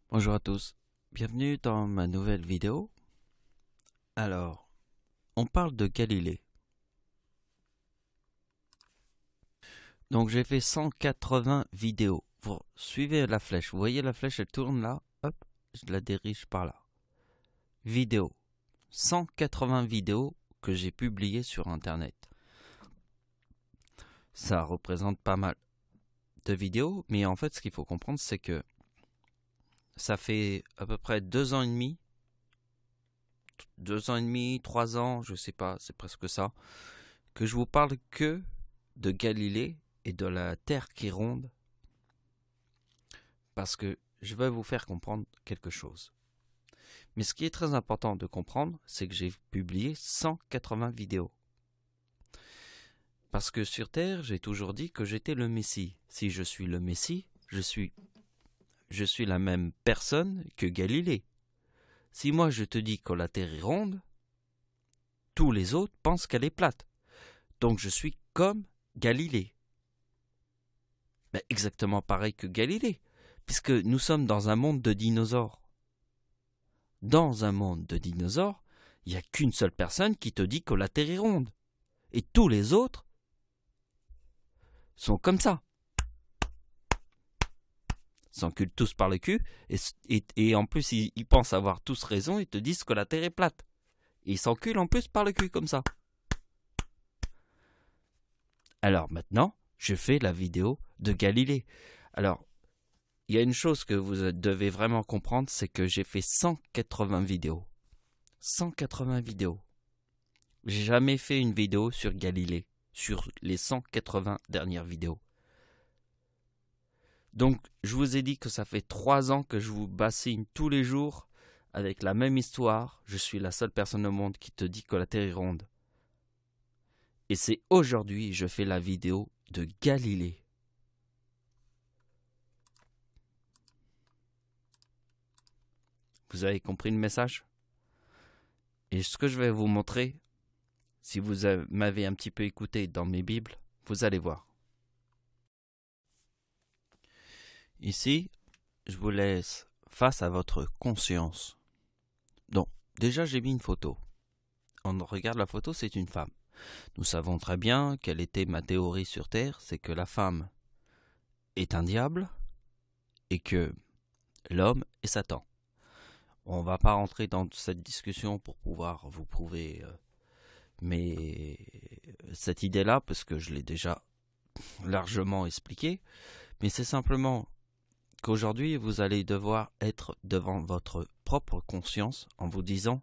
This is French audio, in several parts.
Bonjour à tous, bienvenue dans ma nouvelle vidéo. Alors, on parle de Galilée. Donc j'ai fait 180 vidéos. Vous suivez la flèche, vous voyez la flèche, elle tourne là, hop, je la dirige par là. Vidéo. 180 vidéos que j'ai publiées sur internet. Ça représente pas mal de vidéos, mais en fait ce qu'il faut comprendre c'est que ça fait à peu près 2 ans et demi, 3 ans, je sais pas, c'est presque ça, que je vous parle que de Galilée et de la Terre qui est ronde, parce que je vais vous faire comprendre quelque chose. Mais ce qui est très important de comprendre, c'est que j'ai publié 180 vidéos. Parce que sur Terre, j'ai toujours dit que j'étais le Messie. Si je suis le Messie, je suis la même personne que Galilée. Si moi je te dis que la Terre est ronde, tous les autres pensent qu'elle est plate. Donc je suis comme Galilée. Ben, exactement pareil que Galilée, puisque nous sommes dans un monde de dinosaures. Dans un monde de dinosaures, il n'y a qu'une seule personne qui te dit que la Terre est ronde. Et tous les autres sont comme ça. S'enculent tous par le cul, et en plus ils pensent avoir tous raison et te disent que la Terre est plate. Et ils s'enculent en plus par le cul comme ça. Alors maintenant, je fais la vidéo de Galilée. Alors, il y a une chose que vous devez vraiment comprendre, c'est que j'ai fait 180 vidéos. 180 vidéos. J'ai jamais fait une vidéo sur Galilée, sur les 180 dernières vidéos. Donc, je vous ai dit que ça fait 3 ans que je vous bassine tous les jours avec la même histoire. Je suis la seule personne au monde qui te dit que la Terre est ronde. Et c'est aujourd'hui que je fais la vidéo de Galilée. Vous avez compris le message? Et ce que je vais vous montrer, si vous m'avez un petit peu écouté dans mes Bibles, vous allez voir. Ici, je vous laisse face à votre conscience. Donc, déjà j'ai mis une photo. On regarde la photo, c'est une femme. Nous savons très bien quelle était ma théorie sur Terre, c'est que la femme est un diable et que l'homme est Satan. On ne va pas rentrer dans cette discussion pour pouvoir vous prouver cette idée-là, parce que je l'ai déjà largement expliqué. Mais c'est simplement qu'aujourd'hui, vous allez devoir être devant votre propre conscience en vous disant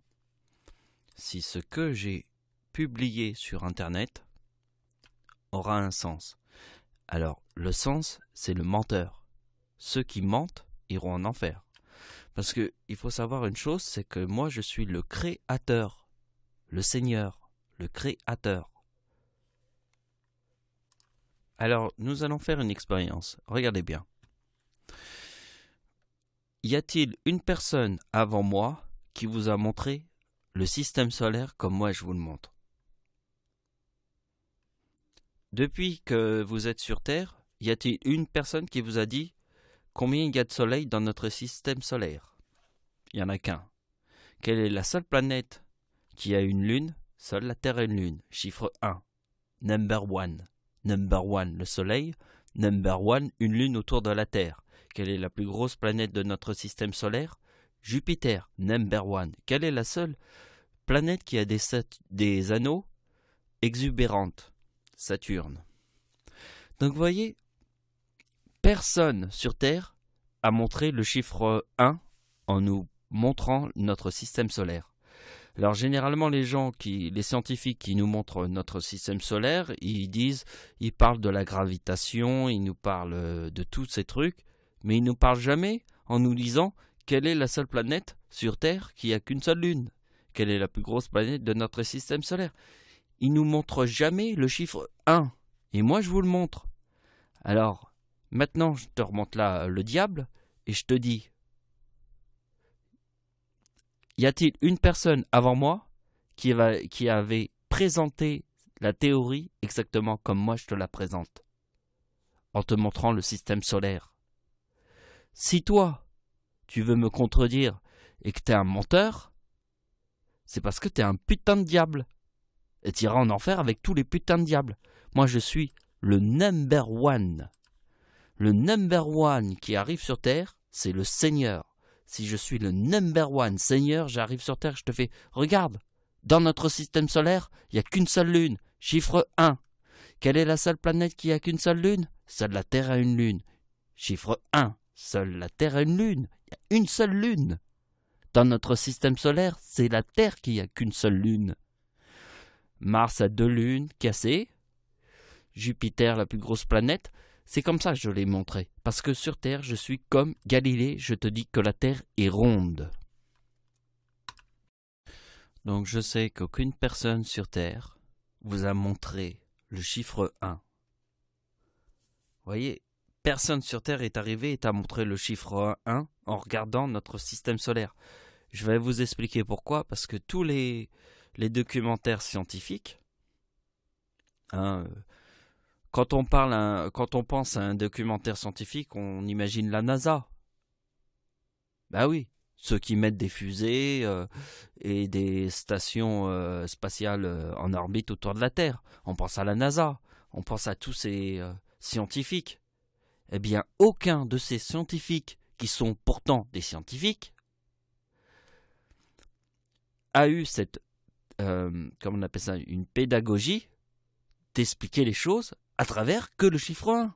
si ce que j'ai publié sur Internet aura un sens. Alors, le sens, c'est le menteur. Ceux qui mentent iront en enfer. Parce que il faut savoir une chose, c'est que moi je suis le créateur, le Seigneur, le créateur. Alors, nous allons faire une expérience. Regardez bien. Y a-t-il une personne avant moi qui vous a montré le système solaire comme moi je vous le montre? Depuis que vous êtes sur Terre, y a-t-il une personne qui vous a dit combien il y a de soleil dans notre système solaire? Il n'y en a qu'un. Quelle est la seule planète qui a une lune? Seule la Terre a une lune. Chiffre 1. Number 1. Number 1, le soleil. Number 1, une lune autour de la Terre. Quelle est la plus grosse planète de notre système solaire? Jupiter. Number 1. Quelle est la seule planète qui a des anneaux exubérantes? Saturne. Donc vous voyez, personne sur Terre a montré le chiffre 1 en nous montrant notre système solaire. Alors généralement les scientifiques qui nous montrent notre système solaire, ils parlent de la gravitation, ils nous parlent de tous ces trucs, mais ils nous parlent jamais en nous disant quelle est la seule planète sur Terre qui a qu'une seule lune, quelle est la plus grosse planète de notre système solaire. Ils nous montrent jamais le chiffre 1, et moi je vous le montre. Alors maintenant je te remonte là le diable et je te dis, y a-t-il une personne avant moi qui avait présenté la théorie exactement comme moi je te la présente, en te montrant le système solaire? Si toi, tu veux me contredire et que t'es un menteur, c'est parce que t'es un putain de diable. Et t'iras en enfer avec tous les putains de diables. Moi, je suis le number one. Le number one qui arrive sur Terre, c'est le Seigneur. Si je suis le number one Seigneur, j'arrive sur Terre, je te fais, regarde, dans notre système solaire, il n'y a qu'une seule lune, chiffre 1. Quelle est la seule planète qui a qu'une seule lune? Seule la Terre a une lune. Chiffre 1, seule la Terre a une lune. Il y a une seule lune. Dans notre système solaire, c'est la Terre qui a qu'une seule lune. Mars a 2 lunes cassées. Jupiter, la plus grosse planète. C'est comme ça que je l'ai montré. Parce que sur Terre, je suis comme Galilée, je te dis que la Terre est ronde. Donc je sais qu'aucune personne sur Terre vous a montré le chiffre 1. Vous voyez, personne sur Terre est arrivé et t'a montré le chiffre 1 en regardant notre système solaire. Je vais vous expliquer pourquoi. Parce que tous les documentaires scientifiques, quand on pense à un documentaire scientifique, on imagine la NASA. Bah oui, ceux qui mettent des fusées et des stations spatiales en orbite autour de la Terre. On pense à la NASA, on pense à tous ces scientifiques. Eh bien, aucun de ces scientifiques, qui sont pourtant des scientifiques, a eu cette, comment on appelle ça, une pédagogie d'expliquer les choses à travers que le chiffre 1.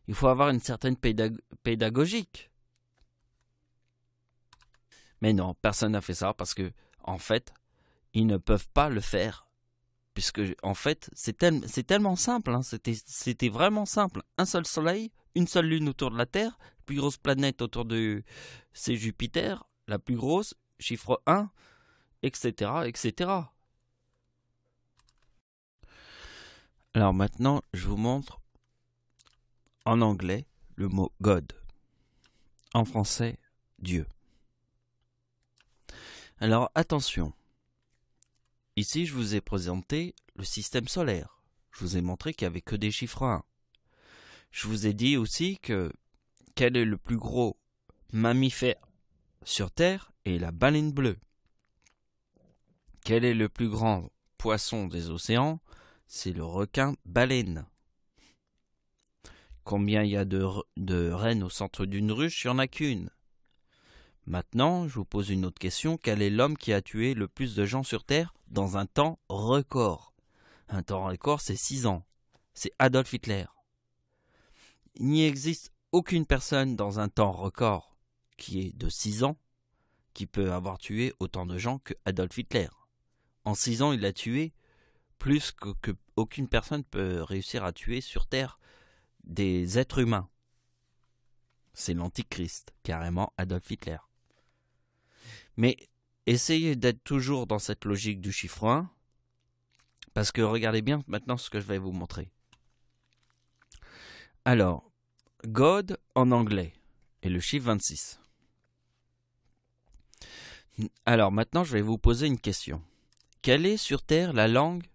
Il faut avoir une certaine pédagogique. Mais non, personne n'a fait ça parce que, en fait, ils ne peuvent pas le faire. Puisque, en fait, c'est tellement simple. Hein, c'était vraiment simple. Un seul soleil, une seule lune autour de la Terre, la plus grosse planète autour de... c'est Jupiter, la plus grosse, chiffre 1, etc., etc. Alors maintenant, je vous montre en anglais le mot God. En français, Dieu. Alors attention. Ici, je vous ai présenté le système solaire. Je vous ai montré qu'il n'y avait que des chiffres 1. Je vous ai dit aussi que quel est le plus gros mammifère sur Terre est la baleine bleue. Quel est le plus grand poisson des océans? C'est le requin-baleine. Combien il y a de rennes au centre d'une ruche? Il n'y en a qu'une. Maintenant, je vous pose une autre question. Quel est l'homme qui a tué le plus de gens sur Terre dans un temps record? Un temps record, c'est 6 ans. C'est Adolf Hitler. Il n'y existe aucune personne dans un temps record qui est de 6 ans qui peut avoir tué autant de gens que Adolf Hitler. En 6 ans, il a tué plus que aucune personne peut réussir à tuer sur Terre des êtres humains. C'est l'antichrist, carrément Adolf Hitler. Mais essayez d'être toujours dans cette logique du chiffre 1, parce que regardez bien maintenant ce que je vais vous montrer. Alors, God en anglais, et le chiffre 26. Alors maintenant, je vais vous poser une question. Quelle est sur Terre la langue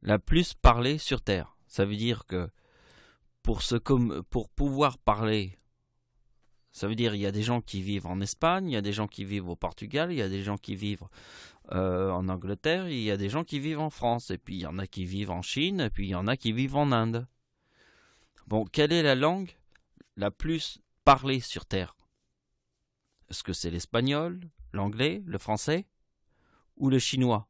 la plus parlée sur Terre? Ça veut dire que pour pouvoir parler, ça veut dire il y a des gens qui vivent en Espagne, il y a des gens qui vivent au Portugal, il y a des gens qui vivent en Angleterre, il y a des gens qui vivent en France, et puis il y en a qui vivent en Chine, et puis il y en a qui vivent en Inde. Bon, quelle est la langue la plus parlée sur Terre? Est-ce que c'est l'espagnol, l'anglais, le français ou le chinois?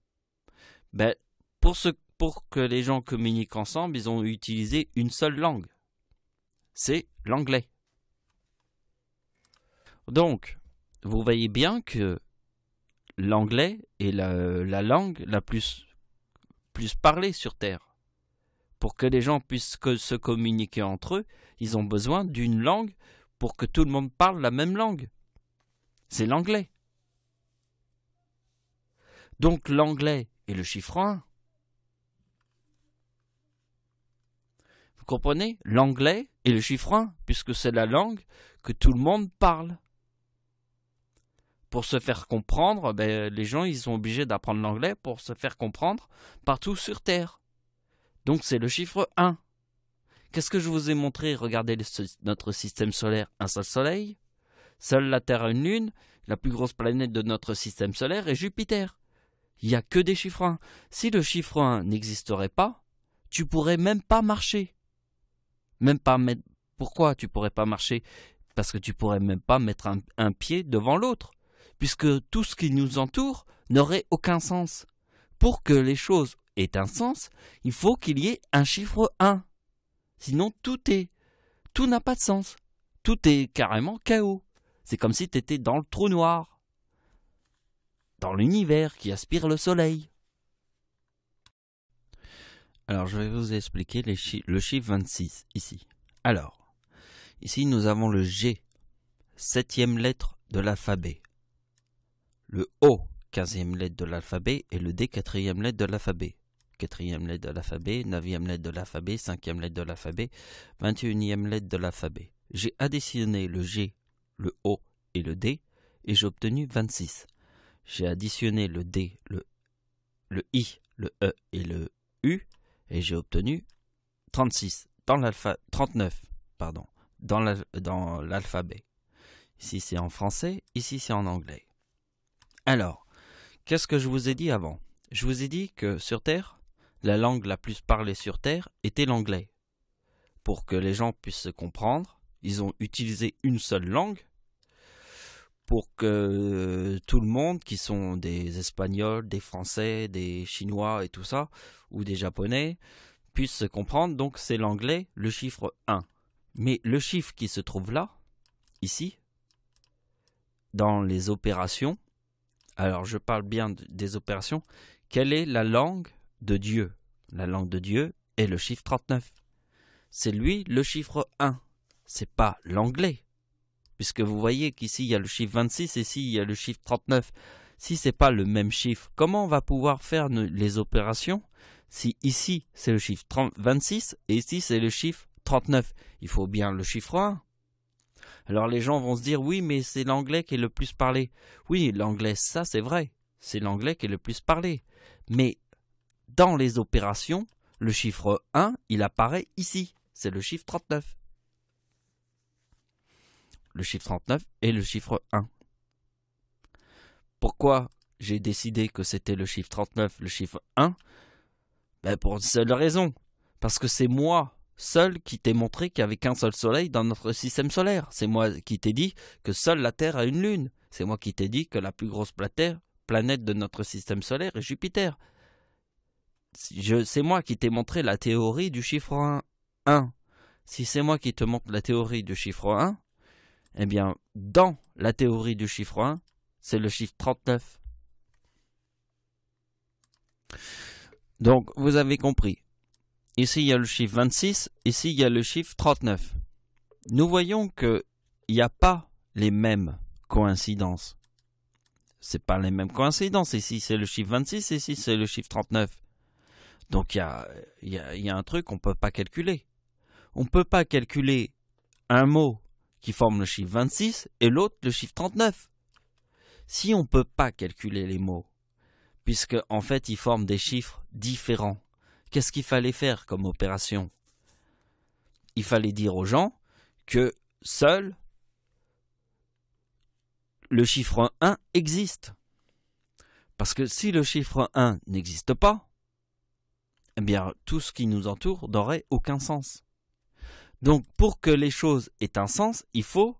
Ben, pour que les gens communiquent ensemble, ils ont utilisé une seule langue. C'est l'anglais. Donc, vous voyez bien que l'anglais est la langue la plus parlée sur Terre. Pour que les gens puissent se communiquer entre eux, ils ont besoin d'une langue pour que tout le monde parle la même langue. C'est l'anglais. Donc l'anglais est le chiffre 1. Vous comprenez? L'anglais est le chiffre 1, puisque c'est la langue que tout le monde parle. Pour se faire comprendre, les gens ils sont obligés d'apprendre l'anglais pour se faire comprendre partout sur Terre. Donc c'est le chiffre 1. Qu'est-ce que je vous ai montré? Regardez notre système solaire, un seul soleil. Seule la Terre a une lune. La plus grosse planète de notre système solaire est Jupiter. Il n'y a que des chiffres 1. Si le chiffre 1 n'existerait pas, tu pourrais même pas marcher. Même pas mettre... Pourquoi tu pourrais pas marcher? Parce que tu pourrais même pas mettre un pied devant l'autre. Puisque tout ce qui nous entoure n'aurait aucun sens. Pour que les choses aient un sens, il faut qu'il y ait un chiffre 1. Sinon, tout n'a pas de sens. Tout est carrément chaos. C'est comme si tu étais dans le trou noir. Dans l'univers qui aspire le soleil. Alors, je vais vous expliquer le chiffre 26, ici. Alors, ici, nous avons le G, 7e lettre de l'alphabet. Le O, 15e lettre de l'alphabet, et le D, 4e lettre de l'alphabet. 4e lettre de l'alphabet, 9e lettre de l'alphabet, 5e lettre de l'alphabet, 21e lettre de l'alphabet. J'ai additionné le G, le O et le D, et j'ai obtenu 26. J'ai additionné le D, le I, le E et le U, et j'ai obtenu 39, dans l'alphabet. Ici c'est en français, ici c'est en anglais. Alors, qu'est-ce que je vous ai dit avant? Je vous ai dit que sur Terre, la langue la plus parlée sur Terre était l'anglais. Pour que les gens puissent se comprendre, ils ont utilisé une seule langue pour que tout le monde, qui sont des Espagnols, des Français, des Chinois et tout ça, ou des Japonais, puissent se comprendre. Donc c'est l'anglais, le chiffre 1. Mais le chiffre qui se trouve là, ici, dans les opérations, alors je parle bien des opérations, quelle est la langue de Dieu? La langue de Dieu est le chiffre 39. C'est lui le chiffre 1. C'est pas l'anglais. Puisque vous voyez qu'ici il y a le chiffre 26 et ici il y a le chiffre 39. Si c'est pas le même chiffre, comment on va pouvoir faire les opérations si ici c'est le chiffre 26 et ici c'est le chiffre 39? Il faut bien le chiffre 1. Alors les gens vont se dire oui, mais c'est l'anglais qui est le plus parlé. Oui, l'anglais, ça c'est vrai. C'est l'anglais qui est le plus parlé. Mais dans les opérations, le chiffre 1, il apparaît ici. C'est le chiffre 39. Le chiffre 39 est le chiffre 1. Pourquoi j'ai décidé que c'était le chiffre 39, le chiffre 1? Pour une seule raison. Parce que c'est moi seul qui t'ai montré qu'il n'y avait qu'un seul soleil dans notre système solaire. C'est moi qui t'ai dit que seule la Terre a une lune. C'est moi qui t'ai dit que la plus grosse planète de notre système solaire est Jupiter. C'est moi qui t'ai montré la théorie du chiffre 1. Si c'est moi qui te montre la théorie du chiffre 1, eh bien, dans la théorie du chiffre 1, c'est le chiffre 39. Donc, vous avez compris. Ici, il y a le chiffre 26, ici, il y a le chiffre 39. Nous voyons qu'il n'y a pas les mêmes coïncidences. Ce n'est pas les mêmes coïncidences. Ici, c'est le chiffre 26, ici, c'est le chiffre 39. Donc, il y a un truc qu'on ne peut pas calculer. On ne peut pas calculer un mot qui forme le chiffre 26 et l'autre le chiffre 39. Si on ne peut pas calculer les mots, puisque en fait ils forment des chiffres différents, qu'est-ce qu'il fallait faire comme opération? Il fallait dire aux gens que seul le chiffre 1 existe. Parce que si le chiffre 1 n'existe pas, eh bien tout ce qui nous entoure n'aurait aucun sens. Donc pour que les choses aient un sens, il faut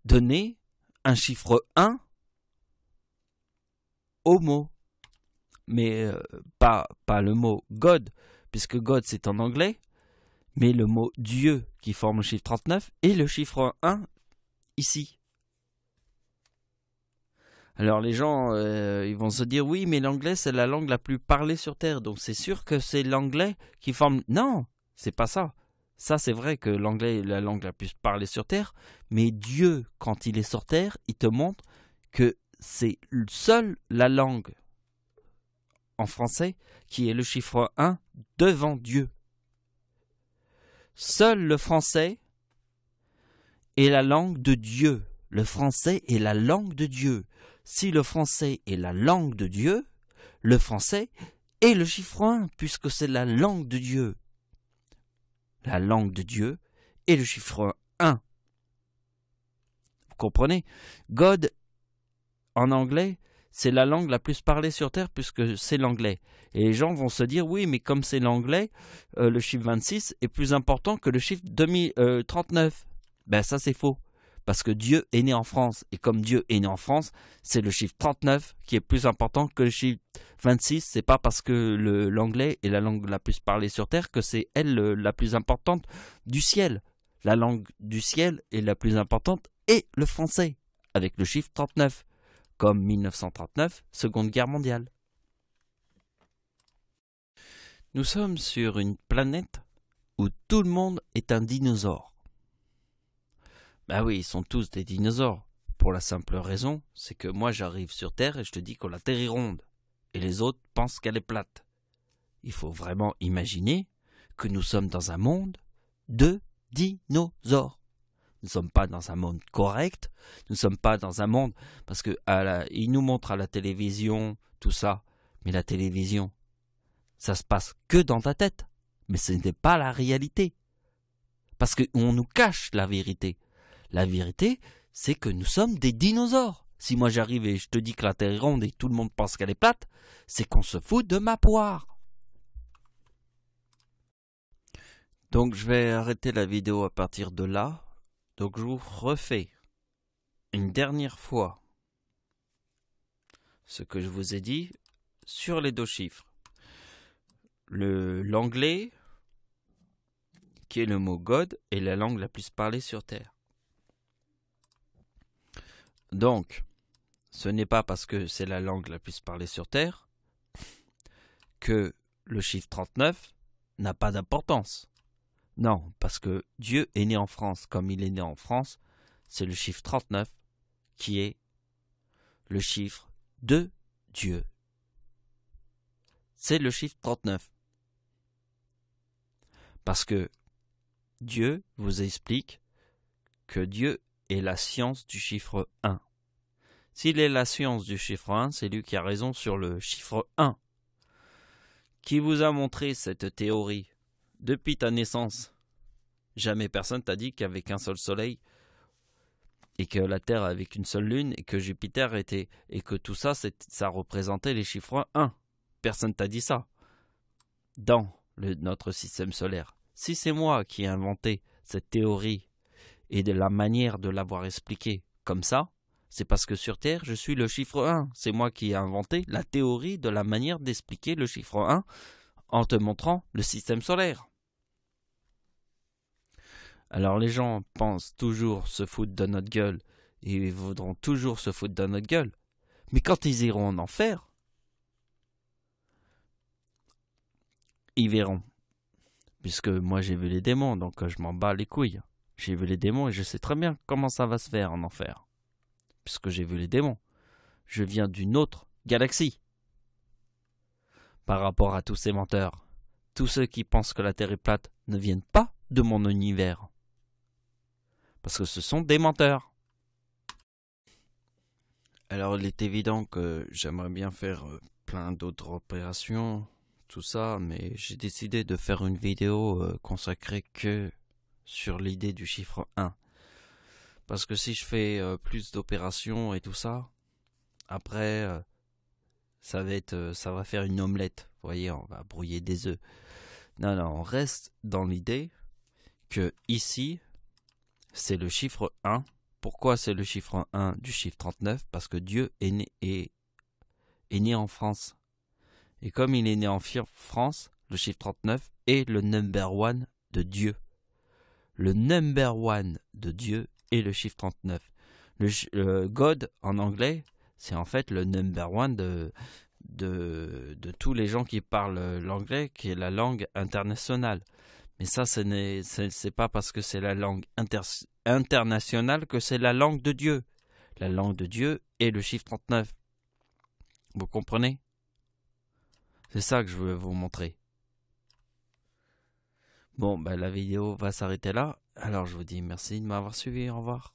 donner un chiffre 1 au mot. Mais pas le mot God, puisque God c'est en anglais, mais le mot Dieu qui forme le chiffre 39 et le chiffre 1 ici. Alors les gens ils vont se dire oui, mais l'anglais c'est la langue la plus parlée sur Terre, donc c'est sûr que c'est l'anglais qui forme... Non, c'est pas ça. Ça c'est vrai que l'anglais est la langue la plus parlée sur Terre, mais Dieu, quand il est sur Terre, il te montre que c'est seule la langue en français qui est le chiffre 1 devant Dieu. Seul le français est la langue de Dieu. Le français est la langue de Dieu. Si le français est la langue de Dieu, le français est le chiffre 1 puisque c'est la langue de Dieu. la langue de Dieu, et le chiffre 1. Vous comprenez? God, en anglais, c'est la langue la plus parlée sur Terre puisque c'est l'anglais. Et les gens vont se dire, oui, mais comme c'est l'anglais, le chiffre 26 est plus important que le chiffre 39. Ben ça, c'est faux. Parce que Dieu est né en France. Et comme Dieu est né en France, c'est le chiffre 39 qui est plus important que le chiffre 26. C'est pas parce que l'anglais est la langue la plus parlée sur Terre que c'est elle la plus importante du ciel. La langue du ciel est la plus importante et le français, avec le chiffre 39. Comme 1939, Seconde Guerre mondiale. Nous sommes sur une planète où tout le monde est un dinosaure. Ben oui, ils sont tous des dinosaures. Pour la simple raison, c'est que moi j'arrive sur Terre et je te dis que la Terre est ronde. Et les autres pensent qu'elle est plate. Il faut vraiment imaginer que nous sommes dans un monde de dinosaures. Nous ne sommes pas dans un monde correct, nous ne sommes pas dans un monde, parce que ils nous montrent à la télévision tout ça, mais la télévision, ça se passe que dans ta tête, mais ce n'est pas la réalité, parce qu'on nous cache la vérité. La vérité, c'est que nous sommes des dinosaures. Si moi j'arrive et je te dis que la Terre est ronde et que tout le monde pense qu'elle est plate, c'est qu'on se fout de ma poire. Donc je vais arrêter la vidéo à partir de là. Donc je vous refais une dernière fois ce que je vous ai dit sur les deux chiffres. L'anglais, qui est le mot God, est la langue la plus parlée sur Terre. Donc, ce n'est pas parce que c'est la langue la plus parlée sur Terre que le chiffre 39 n'a pas d'importance. Non, parce que Dieu est né en France. Comme il est né en France, c'est le chiffre 39 qui est le chiffre de Dieu. C'est le chiffre 39. Parce que Dieu vous explique que Dieu est la science du chiffre 1. S'il est la science du chiffre 1, c'est lui qui a raison sur le chiffre 1. Qui vous a montré cette théorie? Depuis ta naissance, jamais personne t'a dit qu'il n'y avait qu'un seul soleil et que la Terre avait qu'une seule lune et que Jupiter était et que tout ça, ça représentait les chiffres 1. Personne t'a dit ça dans notre système solaire. Si c'est moi qui ai inventé cette théorie et de la manière de l'avoir expliquée comme ça, c'est parce que sur Terre, je suis le chiffre 1. C'est moi qui ai inventé la théorie de la manière d'expliquer le chiffre 1 en te montrant le système solaire. Alors les gens pensent toujours se foutre de notre gueule et ils voudront toujours se foutre de notre gueule. Mais quand ils iront en enfer, ils verront. Puisque moi j'ai vu les démons, donc je m'en bats les couilles. J'ai vu les démons et je sais très bien comment ça va se faire en enfer. Puisque j'ai vu les démons. Je viens d'une autre galaxie. Par rapport à tous ces menteurs. Tous ceux qui pensent que la Terre est plate ne viennent pas de mon univers. Parce que ce sont des menteurs. Alors il est évident que j'aimerais bien faire plein d'autres opérations, tout ça, mais j'ai décidé de faire une vidéo consacrée que sur l'idée du chiffre 1. Parce que si je fais plus d'opérations et tout ça, après ça va faire une omelette. Vous voyez, on va brouiller des œufs. Non, on reste dans l'idée que ici, c'est le chiffre 1. Pourquoi c'est le chiffre 1 du chiffre 39? Parce que Dieu est né en France. Et comme il est né en France, le chiffre 39 est le number one de Dieu. Le number one de Dieu est le chiffre 39. Le God en anglais, c'est en fait le number one de tous les gens qui parlent l'anglais, qui est la langue internationale. Mais ça, c'est pas parce que c'est la langue internationale que c'est la langue de Dieu. La langue de Dieu est le chiffre 39. Vous comprenez? C'est ça que je veux vous montrer. Bon, la vidéo va s'arrêter là. Alors je vous dis merci de m'avoir suivi. Au revoir.